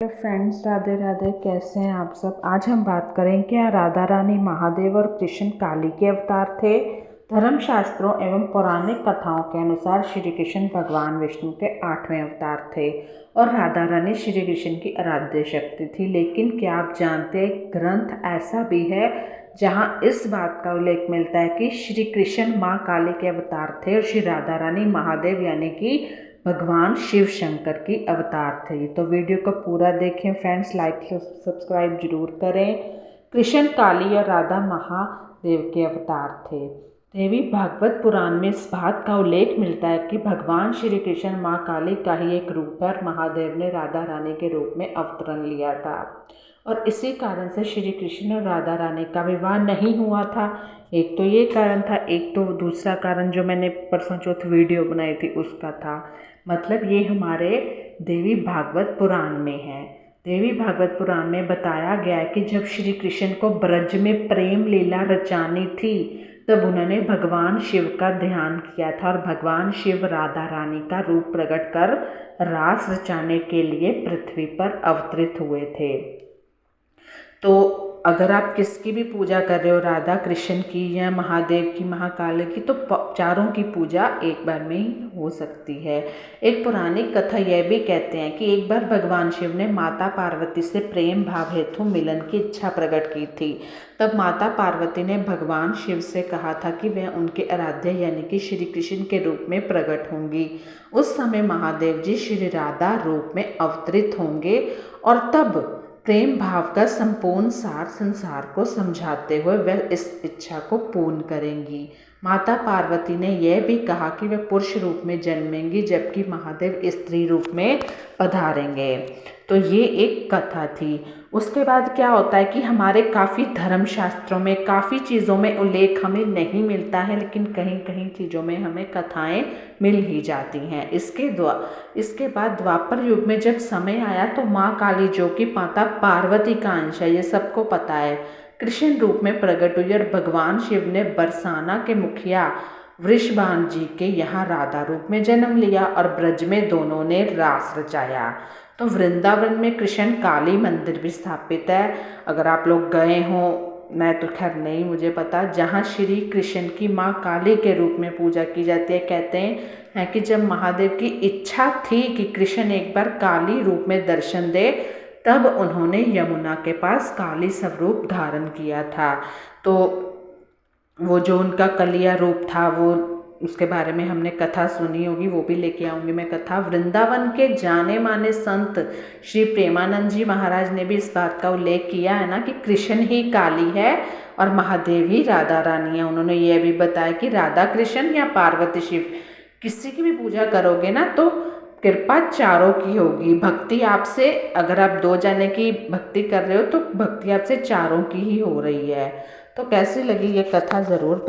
Friends, Radhe Radhe. कैसे हैं आप सब। आज हम बात करें क्या राधा रानी महादेव और कृष्ण काली के अवतार थे। धर्मशास्त्रों एवं पौराणिक कथाओं के अनुसार श्री कृष्ण भगवान विष्णु के 8वें अवतार थे और राधा रानी श्री कृष्ण की आराध्य शक्ति थी। लेकिन क्या आप जानते हैं, ग्रंथ ऐसा भी है जहां इस बात का उल्लेख मिलता है कि श्री कृष्ण माँ काली के अवतार थे और श्री राधा रानी महादेव यानी कि भगवान शिव शंकर की अवतार थे। तो वीडियो को पूरा देखें फ्रेंड्स, लाइक सब्सक्राइब जरूर करें। कृष्ण काली और राधा महादेव के अवतार थे। देवी भागवत पुराण में इस बात का उल्लेख मिलता है कि भगवान श्री कृष्ण माँ काली का ही एक रूप है और महादेव ने राधा रानी के रूप में अवतरण लिया था और इसी कारण से श्री कृष्ण और राधा रानी का विवाह नहीं हुआ था। एक तो ये कारण था, एक तो दूसरा कारण जो मैंने परसों चौथ वीडियो बनाई थी उसका था। मतलब ये हमारे देवी भागवत पुराण में है। देवी भागवत पुराण में बताया गया है कि जब श्री कृष्ण को ब्रज में प्रेम लीला रचानी थी तब उन्होंने भगवान शिव का ध्यान किया था और भगवान शिव राधा रानी का रूप प्रकट कर रास रचाने के लिए पृथ्वी पर अवतरित हुए थे। तो अगर आप किसकी भी पूजा कर रहे हो, राधा कृष्ण की या महादेव की, महाकाल की, तो चारों की पूजा एक बार में ही हो सकती है। एक पौराणिक कथा यह भी कहते हैं कि एक बार भगवान शिव ने माता पार्वती से प्रेम भाव हेतु मिलन की इच्छा प्रकट की थी। तब माता पार्वती ने भगवान शिव से कहा था कि वह उनके आराध्य यानी कि श्री कृष्ण के रूप में प्रकट होंगी। उस समय महादेव जी श्री राधा रूप में अवतरित होंगे और तब प्रेम भाव का संपूर्ण सार संसार को समझाते हुए वह इस इच्छा को पूर्ण करेंगी। माता पार्वती ने यह भी कहा कि वह पुरुष रूप में जन्मेंगी जबकि महादेव स्त्री रूप में पधारेंगे। तो ये एक कथा थी। उसके बाद क्या होता है कि हमारे काफ़ी धर्मशास्त्रों में काफ़ी चीज़ों में उल्लेख हमें नहीं मिलता है, लेकिन कहीं कहीं चीज़ों में हमें कथाएं मिल ही जाती हैं। इसके बाद द्वापर युग में जब समय आया तो माँ काली जो कि माता पार्वती का अंश है, ये सबको पता है, कृष्ण रूप में प्रकट हुई और भगवान शिव ने बरसाना के मुखिया वृषभान जी के यहाँ राधा रूप में जन्म लिया और ब्रज में दोनों ने रास रचाया। तो वृंदावन में कृष्ण काली मंदिर भी स्थापित है। अगर आप लोग गए हों, मैं तो खैर नहीं, मुझे पता, जहाँ श्री कृष्ण की माँ काली के रूप में पूजा की जाती है। कहते हैं कि जब महादेव की इच्छा थी कि कृष्ण एक बार काली रूप में दर्शन दे तब उन्होंने यमुना के पास काली स्वरूप धारण किया था। तो वो जो उनका कलिया रूप था, वो उसके बारे में हमने कथा सुनी होगी, वो भी लेके आऊँगी मैं कथा। वृंदावन के जाने माने संत श्री प्रेमानंद जी महाराज ने भी इस बात का उल्लेख किया है ना कि कृष्ण ही काली है और महादेव ही राधा रानी है। उन्होंने ये भी बताया कि राधा कृष्ण या पार्वती शिव किसी की भी पूजा करोगे ना तो कृपा चारों की होगी। भक्ति आपसे, अगर आप 2 जने की भक्ति कर रहे हो तो भक्ति आपसे चारों की ही हो रही है। तो कैसी लगी ये कथा ज़रूर